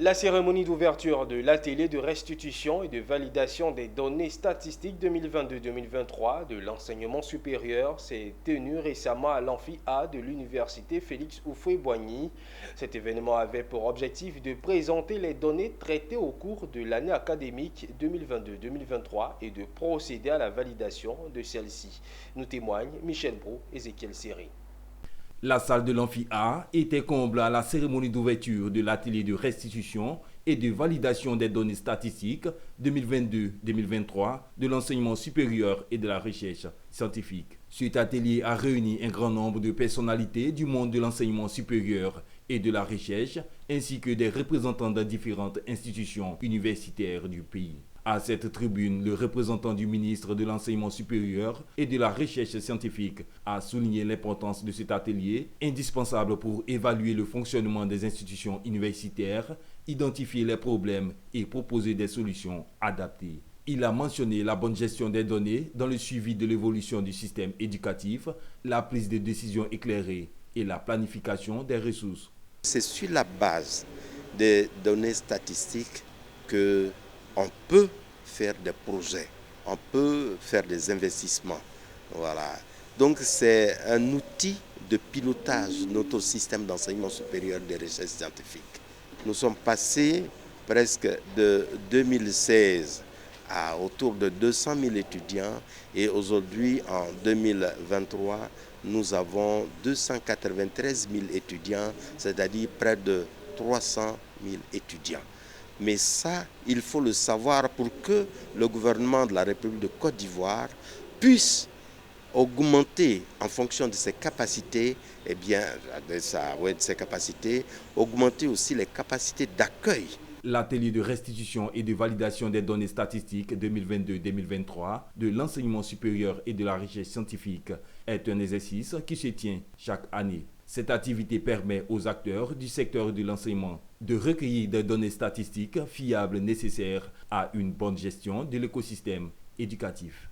La cérémonie d'ouverture de l'atelier de restitution et de validation des données statistiques 2022-2023 de l'enseignement supérieur s'est tenue récemment à l'amphi A de l'université Félix Houphouët-Boigny. Cet événement avait pour objectif de présenter les données traitées au cours de l'année académique 2022-2023 et de procéder à la validation de celle-ci. Nous témoigne Michel Brault, Ézéchiel Séré. La salle de l'amphi A était comble à la cérémonie d'ouverture de l'atelier de restitution et de validation des données statistiques 2022-2023 de l'enseignement supérieur et de la recherche scientifique. Cet atelier a réuni un grand nombre de personnalités du monde de l'enseignement supérieur et de la recherche, ainsi que des représentants de différentes institutions universitaires du pays. À cette tribune, le représentant du ministre de l'Enseignement supérieur et de la Recherche scientifique a souligné l'importance de cet atelier, indispensable pour évaluer le fonctionnement des institutions universitaires, identifier les problèmes et proposer des solutions adaptées. Il a mentionné la bonne gestion des données dans le suivi de l'évolution du système éducatif, la prise de décisions éclairées et la planification des ressources. C'est sur la base des données statistiques que on peut faire des projets, on peut faire des investissements. Voilà. Donc c'est un outil de pilotage de notre système d'enseignement supérieur de recherche scientifique. Nous sommes passés presque de 2016 à autour de 200 000 étudiants et aujourd'hui en 2023 nous avons 293 000 étudiants, c'est-à-dire près de 300 000 étudiants. Mais ça, il faut le savoir pour que le gouvernement de la République de Côte d'Ivoire puisse augmenter en fonction de ses capacités, de ses capacités, augmenter aussi les capacités d'accueil. L'atelier de restitution et de validation des données statistiques 2022-2023 de l'enseignement supérieur et de la recherche scientifique est un exercice qui se tient chaque année. Cette activité permet aux acteurs du secteur de l'enseignement de recueillir des données statistiques fiables nécessaires à une bonne gestion de l'écosystème éducatif.